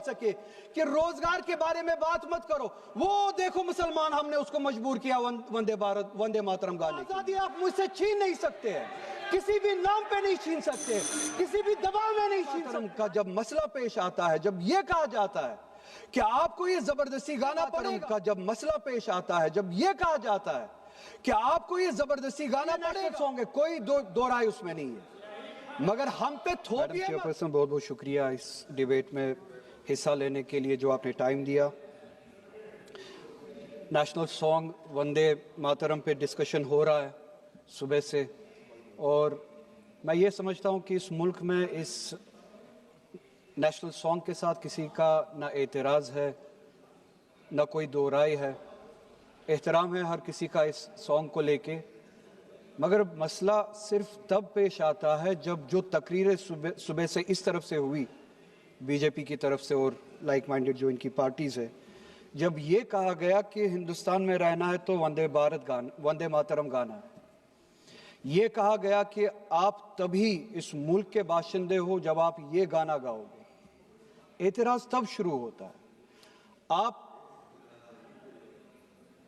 सके कि रोजगार के बारे में बात मत करो। वो देखो मुसलमान, हमने उसको मजबूर किया वंदे मातरम गाने की। आजादी आप मुझसे छीन नहीं सकते हैं, किसी भी नाम पे नहीं छीन सकते, किसी भी दबाव में नहीं छीन सकते। का जब मसला पेश आता है, जब ये कहा जाता है कि आपको ये जबरदस्ती गाना पड़ेगा, का जब मसला पेश आता है, जब ये कहा जाता है कि आपको ये जबरदस्ती गाना पड़ेगा, सॉन्ग है, कोई दो राय उसमें नहीं है, मगर हम पे थोपिए मत। चेयरपर्सन, बहुत बहुत शुक्रिया इस डिबेट में हिस्सा लेने के लिए जो आपने टाइम दिया। नेशनल सॉन्ग वंदे मातरम पे डिस्कशन हो रहा है सुबह से, और मैं ये समझता हूँ कि इस मुल्क में इस नेशनल सॉन्ग के साथ किसी का ना एतराज़ है, ना कोई दो राय है। एहतराम है हर किसी का इस सॉन्ग को लेके, मगर मसला सिर्फ तब पेश आता है जब जो तकरीरें सुबह से इस तरफ से हुई, बीजेपी की तरफ से और लाइक माइंडेड जो इनकी पार्टीज़ है, जब ये कहा गया कि हिंदुस्तान में रहना है तो वंदे मातरम गाना है। ये कहा गया कि आप तभी इस मुल्क के बाशिंदे हो जब आप ये गाना गाओगे। एतराज़ तब शुरू होता है। आप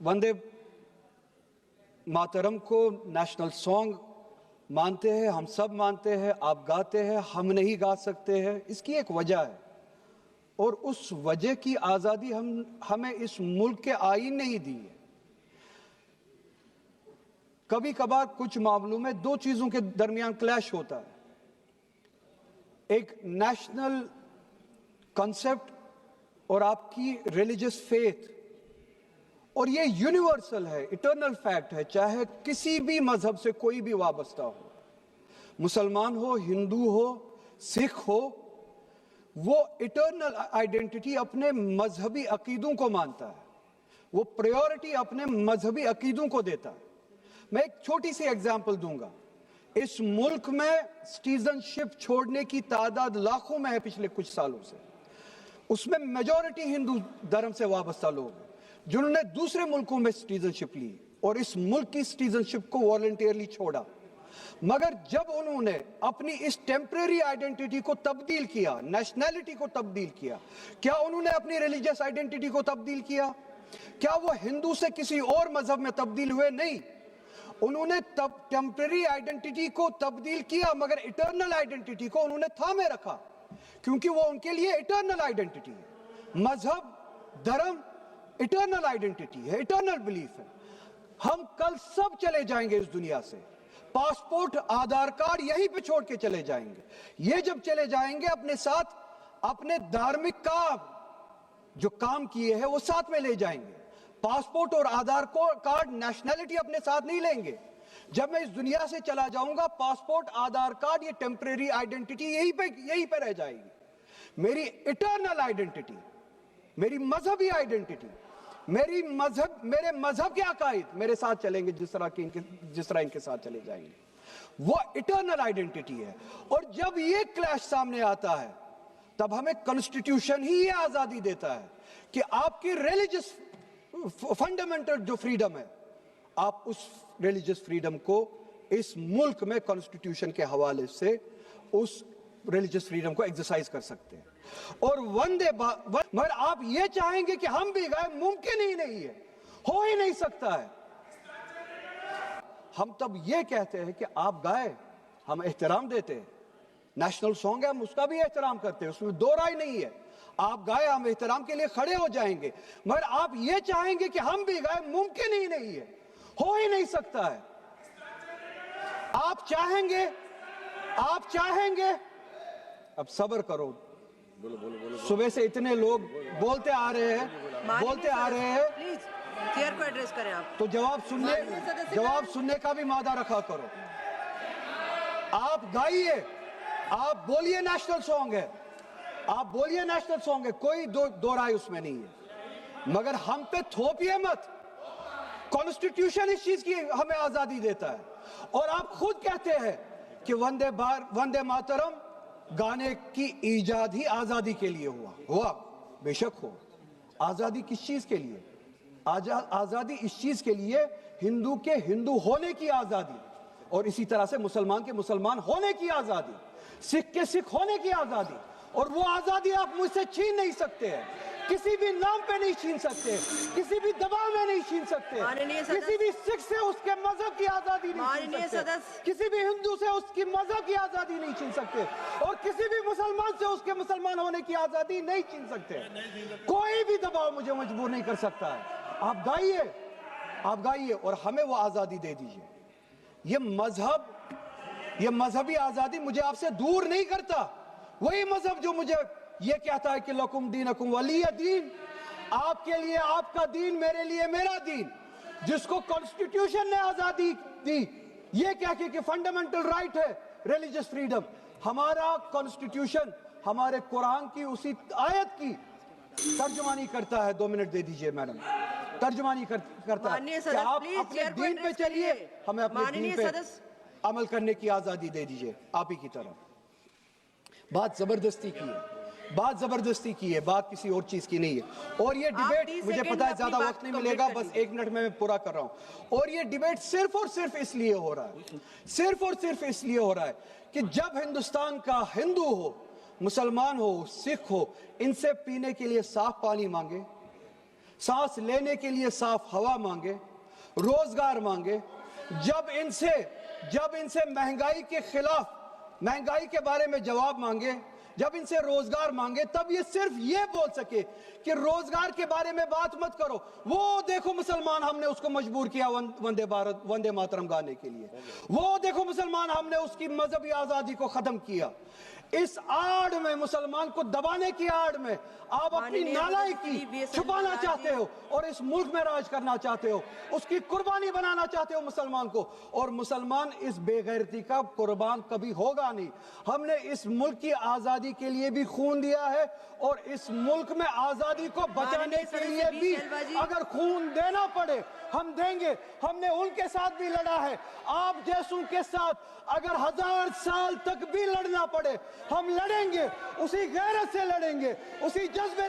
वंदे मातरम को नेशनल सॉन्ग मानते हैं, हम सब मानते हैं, आप गाते हैं, हम नहीं गा सकते हैं। इसकी एक वजह है, और उस वजह की आज़ादी हमें इस मुल्क के आईन ने ही दी है। कभी कभार कुछ मामलों में दो चीज़ों के दरमियान क्लैश होता है, एक नेशनल कॉन्सेप्ट और आपकी रिलीजियस फेथ, और ये यूनिवर्सल है, इटर्नल फैक्ट है, चाहे किसी भी मजहब से कोई भी वाबस्ता हो, मुसलमान हो, हिंदू हो, सिख हो, वो इटर्नल आइडेंटिटी अपने मजहबी अकीदों को मानता है, वो प्रायोरिटी अपने मजहबी अकीदों को देता है। मैं एक छोटी सी एग्जांपल दूंगा। इस मुल्क में सिटीजनशिप छोड़ने की तादाद लाखों में है पिछले कुछ सालों से, उसमें मेजॉरिटी हिंदू धर्म से वाबस्ता लोग हैं जिन्होंने दूसरे मुल्कों में सिटीजनशिप ली और इस मुल्क की सिटीजनशिप को वॉलंटियरली छोड़ा। मगर जब उन्होंने अपनी इस टेम्परेरी आइडेंटिटी को तब्दील किया, नेशनैलिटी को तब्दील किया, क्या उन्होंने अपनी रिलीजियस आइडेंटिटी को तब्दील किया? क्या वो हिंदू से किसी और मजहब में तब्दील हुए? नहीं, उन्होंने टेम्परेरी आइडेंटिटी को तब्दील किया, मगर इटर्नल आइडेंटिटी को उन्होंने थामे रखा, क्योंकि वो उनके लिए इटर्नल आइडेंटिटी है। मजहब, धर्म इटर्नल आइडेंटिटी है, इटर्नल बिलीफ है। हम कल सब चले जाएंगे इस दुनिया से, पासपोर्ट, आधार कार्ड यहीं पे छोड़ के चले जाएंगे। ये जब चले जाएंगे, अपने साथ अपने धार्मिक का जो काम किए हैं वो साथ में ले जाएंगे। पासपोर्ट और आधार कार्ड, नेशनैलिटी अपने साथ नहीं लेंगे। जब मैं इस दुनिया से चला जाऊंगा, पासपोर्ट, आधार कार्ड, ये टेम्परेरी आइडेंटिटी यहीं पे रह जाएगी। मेरी इटर्नल आइडेंटिटी, मेरी मजहबी आइडेंटिटी, मेरे मजहब के अकायद मेरे साथ चलेंगे, जिस तरह इनके साथ चले जाएंगे, वो इटर्नल आइडेंटिटी है। और जब ये क्लैश सामने आता है, तब हमें कॉन्स्टिट्यूशन ही ये आजादी देता है कि आपकी रिलीजियस फंडामेंटल जो फ्रीडम है, आप उस रिलीजियस फ्रीडम को इस मुल्क में कॉन्स्टिट्यूशन के हवाले से उस रिलीजियस फ्रीडम को एक्सरसाइज कर सकते हैं। और मगर आप ये चाहेंगे कि हम भी गाएं, मुमकिन ही नहीं है, हो ही नहीं सकता है। हम तब ये कहते हैं कि आप गाएं, हम एहतराम देते हैं। नेशनल सॉन्ग है, हम उसका भी एहतराम करते हैं, उसमें दो राय नहीं है। आप गाएं, हम एहतराम के लिए खड़े हो जाएंगे। मगर आप ये चाहेंगे कि हम भी गाएं, मुमकिन ही नहीं है, हो ही नहीं सकता है। आप चाहेंगे, अब सब्र करो। सुबह से इतने लोग बोलते आ रहे हैं प्लीज चेयर को एड्रेस करें आप, तो जवाब सुनने का भी मादा रखा करो। आप गाइए, आप बोलिए नेशनल सॉन्ग है, आप बोलिए नेशनल सॉन्ग है, कोई दो राय उसमें नहीं है, मगर हम पे थोपिए मत। कॉन्स्टिट्यूशन इस चीज की हमें आजादी देता है। और आप खुद कहते हैं कि वंदे मातरम गाने की ईजाद ही आजादी के लिए हुआ, बेशक हो। आजादी किस चीज के लिए? आजादी इस चीज के लिए, हिंदू के हिंदू होने की आजादी, और इसी तरह से मुसलमान के मुसलमान होने की आजादी, सिख के सिख होने की आजादी, और वो आजादी आप मुझसे छीन नहीं सकते हैं, किसी भी नाम पे नहीं छीन सकते, किसी भी दबाव में नहीं छीन सकते, माननीय सदस्य। किसी भी सिख से उसके मजहब की आजादी नहीं छीन माननीय सकते, सदस्य। किसी भी हिंदू से उसकी मजहब की आजादी नहीं छीन सकते, और किसी भी मुसलमान से उसके मुसलमान होने की आजादी नहीं छीन सकते। कोई भी दबाव मुझे मजबूर नहीं कर सकता है। आप गाइए और हमें वो आजादी दे दीजिए। ये मजहबी आजादी मुझे आपसे दूर नहीं करता। वही मजहब जो मुझे ये कहता है कि लकुम दीनकुम वलिय दीन, आपके लिए आपका दीन, मेरे लिए मेरा दीन, जिसको कॉन्स्टिट्यूशन ने आजादी दी ये कह के कि फंडामेंटल राइट है रिलीजियस फ्रीडम। हमारा कॉन्स्टिट्यूशन हमारे कुरान की उसी आयत की तर्जुमानी करता है। 2 मिनट दे दीजिए मैडम। तर्जुमानी करता है माननीय कि सदस्य, आप प्लीज अपने चेयर को दीन पे एड्रेस चलिए, करिए। हमें अपने माननीय दीन पे सदस्य। अमल करने की आजादी दे दीजिए। आप ही की तरह बात जबरदस्ती की है, बात किसी और चीज की नहीं है। और ये डिबेट 30 मुझे सेकंड पता है में ज्यादा अपनी वक्त बात नहीं कंप्लीट मिलेगा, कर बस लीजिए। 1 मिनट में मैं पूरा कर रहा हूं। और ये डिबेट सिर्फ और सिर्फ इसलिए हो रहा है, सिर्फ और सिर्फ इसलिए हो रहा है कि जब हिंदुस्तान का हिंदू हो, मुसलमान हो, सिख हो, इनसे पीने के लिए साफ पानी मांगे, सांस लेने के लिए साफ हवा मांगे, रोजगार मांगे, जब इनसे महंगाई के खिलाफ, महंगाई के बारे में जवाब मांगे, जब इनसे रोजगार मांगे, तब ये सिर्फ ये बोल सके कि रोजगार के बारे में बात मत करो। वो देखो मुसलमान, हमने उसको मजबूर किया वंदे मातरम गाने के लिए। वो देखो मुसलमान, हमने उसकी मजहबी आजादी को खत्म किया। इस आड़ में, मुसलमान को दबाने की आड़ में आप अपनी माननीय नालायकी सदस्य छुपाना जी। चाहते हो और इस मुल्क में राज करना चाहते हो, उसकी कुर्बानी बनाना चाहते हो मुसलमान को। और मुसलमान इस बेगैरती का कुर्बान कभी होगा नहीं। हमने इस मुल्क की आजादी के लिए भी खून दिया है, और इस मुल्क में आजादी को बचाने माननीय के सदस्य लिए बी भी शैलवा जी। अगर खून देना पड़े हम देंगे। हमने उनके साथ भी लड़ा है, आप जैसों के साथ अगर 1000 साल तक भी लड़ना पड़े हम लड़ेंगे, उसी गैरत से लड़ेंगे, उसी जज्बे।